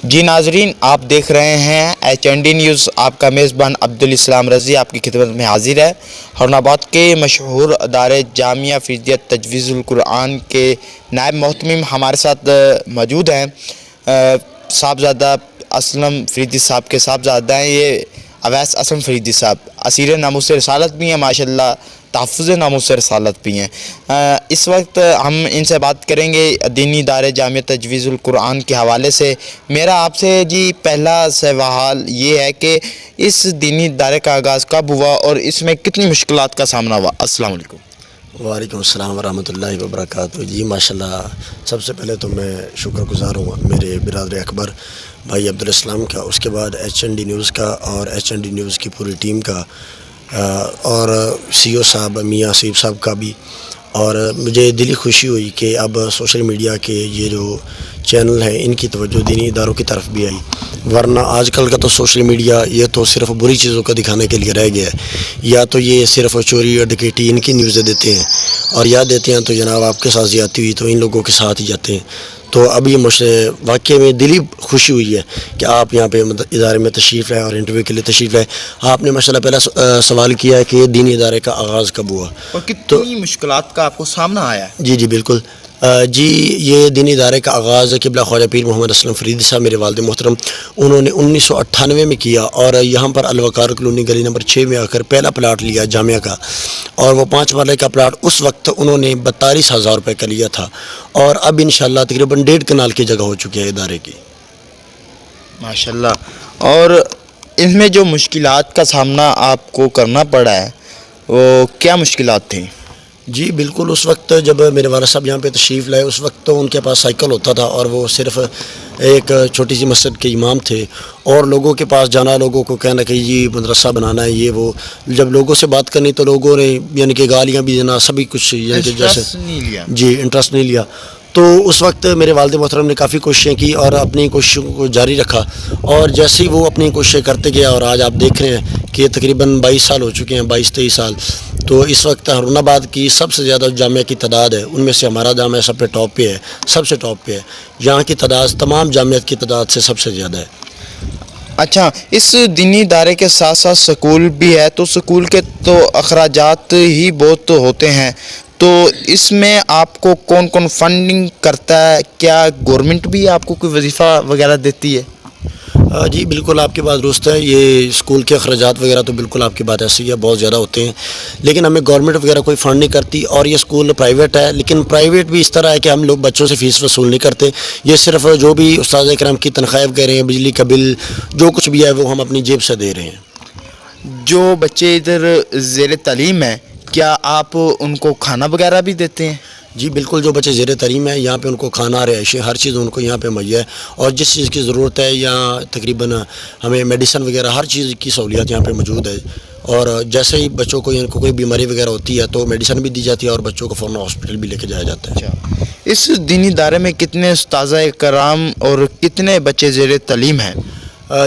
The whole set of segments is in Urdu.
جی ناظرین، آپ دیکھ رہے ہیں HND نیوز. آپ کا میزبان عبدالاسلام رضی آپ کی خدمت میں حاضر ہے. ہارون آباد کے مشہور ادارے جامعہ فریدیہ تجویز القرآن کے نائب محتمم ہمارے ساتھ موجود ہیں. صاحبزادہ اسلم فریدی صاحب کے صاحبزادہ ہیں یہ اویس اسلم فریدی صاحب. اسیر ناموس رسالت بھی ہیں ماشاءاللہ، تحفظ ناموس رسالت بھی ہیں. اس وقت ہم ان سے بات کریں گے دینی ادارے جامعہ تجویز القرآن کے حوالے سے. میرا آپ سے جی پہلا سوال یہ ہے کہ اس دینی ادارے کا آغاز کب ہوا اور اس میں کتنی مشکلات کا سامنا ہوا؟ السلام علیکم. وعلیکم السلام ورحمۃ اللہ وبرکاتہ. جی ماشاءاللہ، سب سے پہلے تو میں شکر گزار ہوں میرے برادر اکبر بھائی عبدالاسلام کا، اس کے بعد HND نیوز کا اور HND نیوز کی پوری ٹیم کا، اور CO صاحب میاں سیب صاحب کا بھی. اور مجھے دلی خوشی ہوئی کہ اب سوشل میڈیا کے یہ جو چینل ہیں ان کی توجہ دینی اداروں کی طرف بھی آئی، ورنہ آج کل کا تو سوشل میڈیا یہ تو صرف بری چیزوں کا دکھانے کے لیے رہ گیا ہے. یا تو یہ صرف چوری اور ڈکیتی ان کی نیوزیں دیتے ہیں، اور یا دیتے ہیں تو جناب آپ کے ساتھ زیادتی ہوئی تو ان لوگوں کے ساتھ ہی جاتے ہیں. تو اب یہ مجھے واقعی میں دلی خوشی ہوئی ہے کہ آپ یہاں پہ ادارے میں تشریف لائے اور انٹرویو کے لیے تشریف لائے. آپ نے ماشاءاللہ پہلا سوال کیا ہے کہ دینی ادارے کا آغاز کب ہوا اور کتنی مشکلات کا آپ کو سامنا آیا ہے؟ جی بالکل. جی یہ دینی ادارے کا آغاز قبلہ خواجہ پیر محمد اسلم فریدی صاحب میرے والد محترم انہوں نے 1998 میں کیا، اور یہاں پر الوقار کلونی گلی نمبر 6 میں آ کر پہلا پلاٹ لیا جامعہ کا، اور وہ 5 مرلے کا پلاٹ اس وقت انہوں نے 42,000 روپے کا لیا تھا، اور اب انشاءاللہ تقریباً 1.5 کنال کی جگہ ہو چکی ہے ادارے کی. ماشاءاللہ. اور ان میں جو مشکلات کا سامنا آپ کو کرنا پڑا ہے وہ کیا مشکلات تھیں؟ جی بالکل. اس وقت جب میرے والد صاحب یہاں پہ تشریف لائے اس وقت تو ان کے پاس سائیکل ہوتا تھا، اور وہ صرف ایک چھوٹی سی مسجد کے امام تھے، اور لوگوں کے پاس جانا، لوگوں کو کہنا کہ جی مدرسہ بنانا ہے یہ وہ. جب لوگوں سے بات کرنی تو لوگوں نے یعنی کہ گالیاں بھی دینا، سبھی کچھ یعنی کہ جیسے جی انٹرسٹ نہیں لیا. تو اس وقت میرے والد محترم نے کافی کوششیں کی اور اپنی کوششوں کو جاری رکھا، اور جیسے ہی وہ اپنی کوششیں کرتے گیا، اور آج آپ دیکھ رہے ہیں کہ تقریباً 22 سال ہو چکے ہیں، 22-23 سال. تو اس وقت ہارون آباد کی سب سے زیادہ جامعہ کی تعداد ہے، ان میں سے ہمارا جامعہ سب پہ ٹاپ پہ ہے، سب سے ٹاپ پہ ہے. یہاں کی تعداد تمام جامعات کی تعداد سے سب سے زیادہ ہے. اچھا، اس دینی ادارے کے ساتھ ساتھ سکول بھی ہے، تو سکول کے تو اخراجات ہی بہت ہوتے ہیں، تو اس میں آپ کو کون کون فنڈنگ کرتا ہے؟ کیا گورنمنٹ بھی آپ کو کوئی وظیفہ وغیرہ دیتی ہے؟ جی بالکل، آپ کی بات درست ہے. یہ اسکول کے اخراجات وغیرہ تو بالکل آپ کی بات ایسی ہے، بہت زیادہ ہوتے ہیں، لیکن ہمیں گورنمنٹ وغیرہ کوئی فنڈ نہیں کرتی. اور یہ اسکول پرائیویٹ ہے، لیکن پرائیویٹ بھی اس طرح ہے کہ ہم لوگ بچوں سے فیس وصول نہیں کرتے. یہ صرف جو بھی استاد کرام کی تنخواہ کہہ رہے ہیں، بجلی کا بل جو کچھ بھی ہے وہ ہم اپنی جیب سے دے رہے ہیں. جو بچے ادھر زیر تعلیم ہیں کیا آپ ان کو کھانا وغیرہ بھی دیتے ہیں؟ جی بالکل. جو بچے زیر تعلیم ہیں یہاں پہ ان کو کھانا، رہائشی، ہر چیز ان کو یہاں پہ مہیا ہے، اور جس چیز کی ضرورت ہے یہاں تقریباً ہمیں میڈیسن وغیرہ ہر چیز کی سہولیات یہاں پہ موجود ہے. اور جیسے ہی بچوں کو ان کو کوئی بیماری وغیرہ ہوتی ہے تو میڈیسن بھی دی جاتی ہے، اور بچوں کو فوراً ہاسپٹل بھی لے کے جایا جاتا ہے. اس دینی ادارے میں کتنے اساتذہ کرام اور کتنے بچے زیر تعلیم ہیں؟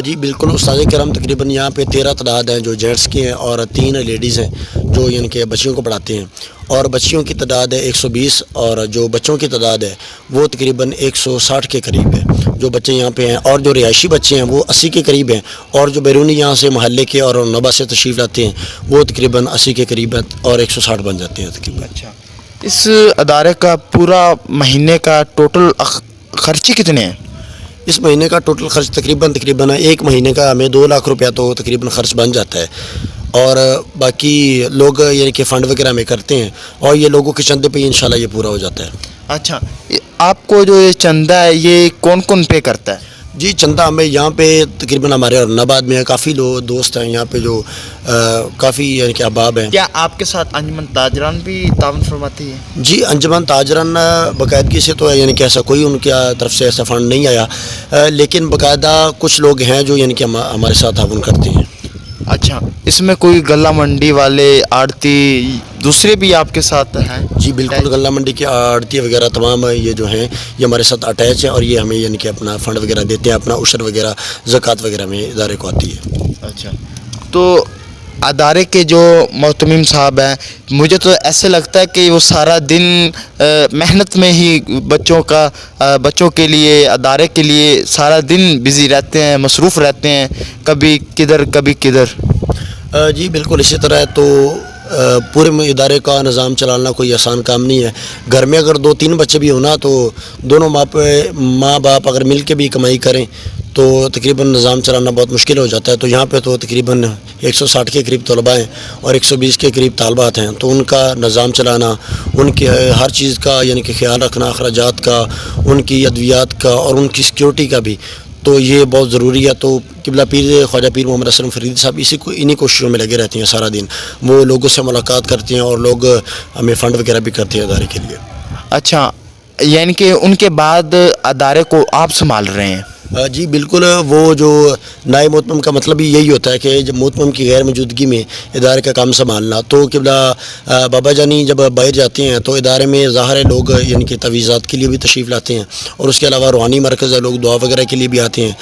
جی بالکل. استاد کرام تقریباً یہاں پہ 13 تعداد ہیں جو جینٹس کی ہیں، اور 3 لیڈیز ہیں جو یعنی کہ بچیوں کو پڑھاتے ہیں، اور بچیوں کی تعداد ہے 120، اور جو بچوں کی تعداد ہے وہ تقریباً 160 کے قریب ہے جو بچے یہاں پہ ہیں. اور جو رہائشی بچے ہیں وہ 80 کے قریب ہیں، اور جو بیرونی یہاں سے محلے کے اور نوبہ سے تشریف لاتے ہیں وہ تقریباً 80 کے قریب ہیں، اور 160 بن جاتے ہیں تقریباً. اچھا، اس ادارے کا پورا مہینے کا ٹوٹل خرچے کتنے ہیں؟ اس مہینے کا ٹوٹل خرچ تقریباً ایک مہینے کا ہمیں 2 لاکھ روپیہ تو تقریباً خرچ بن جاتا ہے، اور باقی لوگ یعنی کہ فنڈ وغیرہ میں کرتے ہیں، اور یہ لوگوں کے چندے پہ انشاءاللہ یہ پورا ہو جاتا ہے. اچھا، آپ کو جو یہ چندہ ہے یہ کون کون پے کرتا ہے؟ جی چندہ ہمیں یہاں پہ تقریباً ہمارے ہارون آباد میں کافی لوگ دوست ہیں یہاں پہ جو کافی یعنی کہ احباب ہیں. کیا آپ کے ساتھ انجمن تاجران بھی تعاون فرماتی ہے؟ جی انجمن تاجران باقاعدگی سے تو یعنی کہ ایسا کوئی ان کی طرف سے ایسا فنڈ نہیں آیا، لیکن باقاعدہ کچھ لوگ ہیں جو یعنی کہ ہمارے ساتھ تعاون کرتے ہیں. اچھا، اس میں کوئی غلہ منڈی والے، آڑتی، دوسرے بھی آپ کے ساتھ ہیں؟ جی بالکل. غلہ منڈی کے آڑتی وغیرہ تمام یہ جو ہیں یہ ہمارے ساتھ اٹیچ ہیں، اور یہ ہمیں یعنی کہ اپنا فنڈ وغیرہ دیتے ہیں، اپنا عشر وغیرہ زکوٰۃ وغیرہ میں ادارے کو آتی ہے. اچھا، تو ادارے کے جو محتمم صاحب ہیں مجھے تو ایسے لگتا ہے کہ وہ سارا دن محنت میں ہی بچوں کے لیے ادارے کے لیے سارا دن بزی رہتے ہیں, مصروف رہتے ہیں, کبھی کدھر کبھی کدھر. جی بالکل اسی طرح ہے. تو پورے ادارے کا نظام چلانا کوئی آسان کام نہیں ہے. گھر میں اگر 2-3 بچے بھی ہونا تو دونوں ماں باپ اگر مل کے بھی کمائی کریں تو تقریباً نظام چلانا بہت مشکل ہو جاتا ہے. تو یہاں پہ تو تقریباً 160 کے قریب طلباء ہیں اور 120 کے قریب طالبات ہیں. تو ان کا نظام چلانا, ان کے ہر چیز کا یعنی کہ خیال رکھنا, اخراجات کا, ان کی ادویات کا اور ان کی سیکیورٹی کا بھی, تو یہ بہت ضروری ہے. تو قبلہ پیر خواجہ پیر محمد اسلم فریدی صاحب انہی کوششوں میں لگے رہتے ہیں سارا دن. وہ لوگوں سے ملاقات کرتے ہیں اور لوگ ہمیں فنڈ وغیرہ بھی کرتے ہیں ادارے کے لیے. اچھا, یعنی کہ ان کے بعد ادارے کو آپ سنبھال رہے ہیں؟ جی بالکل. وہ جو نائب محتمم کا مطلب ہی یہی ہوتا ہے کہ جب محتمم کی غیر موجودگی میں ادارے کا کام سنبھالنا. تو قبلہ بابا جانی جب باہر جاتے ہیں تو ادارے میں ظاہر لوگ یعنی کہ تعویذات کے لیے بھی تشریف لاتے ہیں اور اس کے علاوہ روحانی مرکز ہے, لوگ دعا وغیرہ کے لیے بھی آتے ہیں.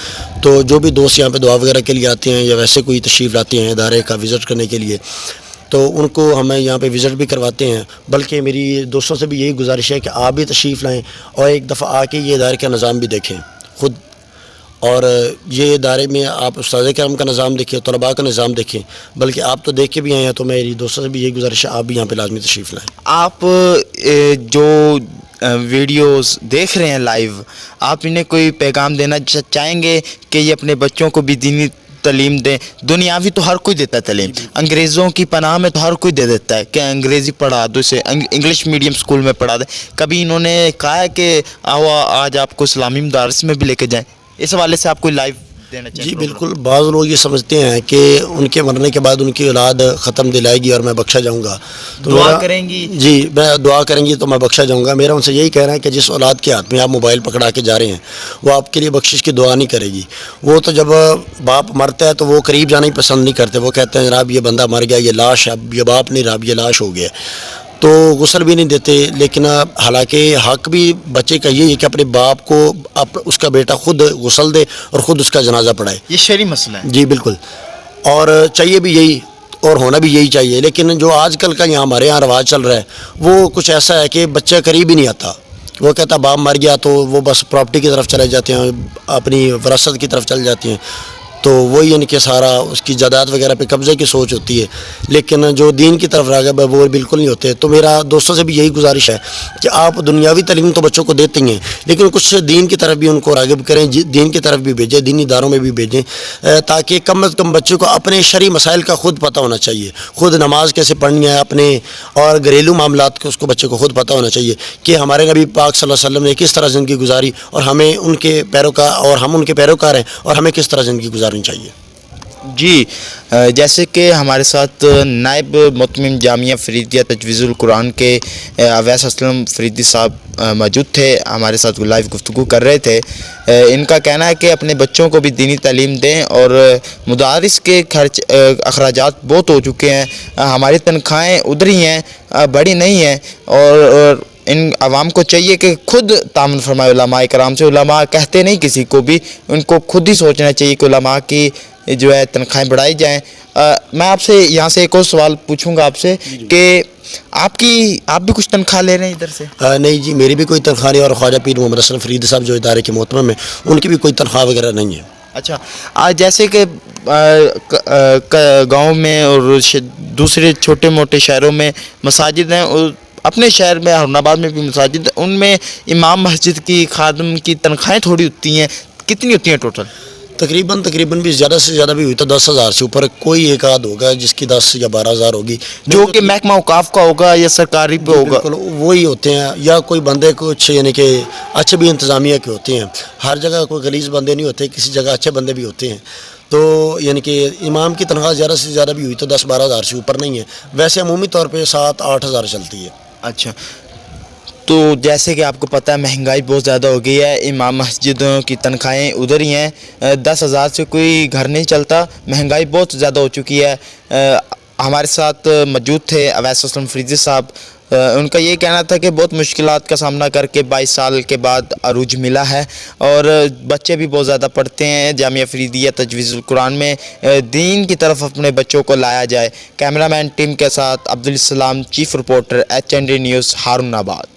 تو جو بھی دوست یہاں پہ دعا وغیرہ کے لیے آتے ہیں یا ویسے کوئی تشریف لاتے ہیں ادارے کا وزٹ کرنے کے لیے تو ان کو ہمیں یہاں پہ وزٹ بھی کرواتے ہیں. بلکہ میری دوستوں سے بھی یہی گزارش ہے کہ آپ بھی تشریف لائیں اور ایک دفعہ آ کے یہ ادارے کا نظام بھی دیکھیں خود. اور یہ ادارے میں آپ استاد کرام کا نظام دیکھیں, طلباء کا نظام دیکھیں. بلکہ آپ تو دیکھ کے بھی آئے ہیں تو میری دوستوں سے بھی یہی گزارش ہے آپ بھی یہاں پہ لازمی تشریف لائیں. آپ جو ویڈیوز دیکھ رہے ہیں لائیو, آپ انہیں کوئی پیغام دینا چاہیں گے کہ یہ اپنے بچوں کو بھی دینی تعلیم دیں؟ دنیاوی تو ہر کوئی دیتا ہے تعلیم, انگریزوں کی پناہ میں تو ہر کوئی دے دیتا ہے کہ انگریزی پڑھا دو, اسے انگلش میڈیم اسکول میں پڑھا دیں. کبھی انہوں نے کہا ہے کہ آؤ آج آپ کو اسلامی مدارس میں بھی لے کے جائیں؟ اس حوالے سے آپ کوئی لائیو دینا چاہیں؟ جی بالکل. بعض لوگ یہ سمجھتے ہیں کہ ان کے مرنے کے بعد ان کی اولاد ختم دلائے گی اور میں بخشا جاؤں گا, تو دعا کریں گی. جی میں دعا کریں گی تو میں بخشا جاؤں گا. میرا ان سے یہی کہنا ہے کہ جس اولاد کے ہاتھ میں آپ موبائل پکڑا کے جا رہے ہیں وہ آپ کے لیے بخشش کی دعا نہیں کرے گی. وہ تو جب باپ مرتا ہے تو وہ قریب جانا ہی پسند نہیں کرتے. وہ کہتے ہیں جناب یہ بندہ مر گیا, یہ لاش ہے, اب یہ باپ نہیں رہا, یہ لاش ہو گیا. تو غسل بھی نہیں دیتے. لیکن حالانکہ حق بھی بچے کا یہی ہے کہ اپنے باپ کو اس کا بیٹا خود غسل دے اور خود اس کا جنازہ پڑھائے. یہ شرعی مسئلہ ہے. جی بالکل. اور چاہیے بھی یہی اور ہونا بھی یہی چاہیے. لیکن جو آج کل کا ہمارے یہاں رواج چل رہا ہے وہ کچھ ایسا ہے کہ بچہ قریب ہی نہیں آتا. وہ کہتا باپ مر گیا تو وہ بس پراپرٹی کی طرف چلے جاتے ہیں, اپنی وراثت کی طرف چل جاتے ہیں. تو وہی یعنی کہ سارا اس کی جائیداد وغیرہ پہ قبضے کی سوچ ہوتی ہے. لیکن جو دین کی طرف راغب ہے وہ بالکل نہیں ہوتے. تو میرا دوستوں سے بھی یہی گزارش ہے کہ آپ دنیاوی تعلیم تو بچوں کو دیتے ہی ہیں لیکن کچھ دین کی طرف بھی ان کو راغب کریں, دین کی طرف بھی بھیجیں, دینی اداروں میں بھی بھیجیں, تاکہ کم از کم بچوں کو اپنے شرعی مسائل کا خود پتہ ہونا چاہیے. خود نماز کیسے پڑھنی ہے اپنے, اور گھریلو معاملات کو اس کو بچے کو خود پتہ ہونا چاہیے کہ ہمارے نبی پاک صلی اللہ علیہ وسلم نے کس طرح زندگی گزاری اور ہمیں ان کے پیروکار اور ہم ان کے پیروکار ہیں اور ہمیں کس طرح زندگی گزارنی چاہیے. جی جیسے کہ ہمارے ساتھ نائب محتمم جامعہ فریدیہ تجویز القرآن کے اویس اسلم فریدی صاحب موجود تھے, ہمارے ساتھ لائیو گفتگو کر رہے تھے. ان کا کہنا ہے کہ اپنے بچوں کو بھی دینی تعلیم دیں اور مدارس کے خرچ اخراجات بہت ہو چکے ہیں, ہماری تنخواہیں ادھر ہی ہیں, بڑی نہیں ہیں, اور ان عوام کو چاہیے کہ خود تعاون فرمائے علماء کرام سے. علماء کہتے نہیں کسی کو بھی, ان کو خود ہی سوچنا چاہیے کہ علماء کی جو ہے تنخواہیں بڑھائی جائیں. میں آپ سے یہاں سے ایک اور سوال پوچھوں گا آپ سے کہ آپ بھی کچھ تنخواہ لے رہے ہیں ادھر سے؟ نہیں جی, میری بھی کوئی تنخواہ نہیں, اور خواجہ پیر محمد اسلم فریدی صاحب جو ادارے کے محتمم ہیں ان کی بھی کوئی تنخواہ وغیرہ نہیں ہے. اچھا, جیسے کہ گاؤں میں اور دوسرے چھوٹے موٹے شہروں میں مساجد ہیں, اور اپنے شہر میں ہارون آباد میں بھی مساجد, ان میں امام مسجد کی خادم کی تنخواہیں تھوڑی ہوتی ہیں. کتنی ہوتی ہیں ٹوٹل؟ تقریباً بھی زیادہ سے زیادہ بھی ہوئی تو 10,000 سے اوپر کوئی ایک آدھ ہوگا جس کی 10 یا 12,000 ہوگی, جو کہ محکمہ اوقاف کا ہوگا یا سرکاری پہ ہوگا. بالکل وہی ہوتے ہیں, یا کوئی بندے کچھ یعنی کہ اچھے بھی انتظامیہ کے ہوتے ہیں. ہر جگہ کوئی غلیظ بندے نہیں ہوتے, کسی جگہ اچھے بندے بھی ہوتے ہیں. تو یعنی کہ امام کی تنخواہ زیادہ سے زیادہ بھی ہوئی تو 10-12,000 سے اوپر نہیں ہے. ویسے عمومی طور پہ 7-8,000 چلتی ہے. اچھا, تو جیسے کہ آپ کو پتہ ہے مہنگائی بہت زیادہ ہو گئی ہے, امام مسجدوں کی تنخواہیں ادھر ہی ہیں, 10,000 سے کوئی گھر نہیں چلتا, مہنگائی بہت زیادہ ہو چکی ہے. ہمارے ساتھ موجود تھے اویس اسلم فریدی صاحب, ان کا یہ کہنا تھا کہ بہت مشکلات کا سامنا کر کے 22 سال کے بعد عروج ملا ہے، اور بچے بھی بہت زیادہ پڑھتے ہیں۔ جامعہ فریدیہ تجویز القرآن میں دین کی طرف اپنے بچوں کو لایا جائے۔ کیمرہ مین ٹیم کے ساتھ Abdul Salam, chief reporter HND news, Haroon آباد۔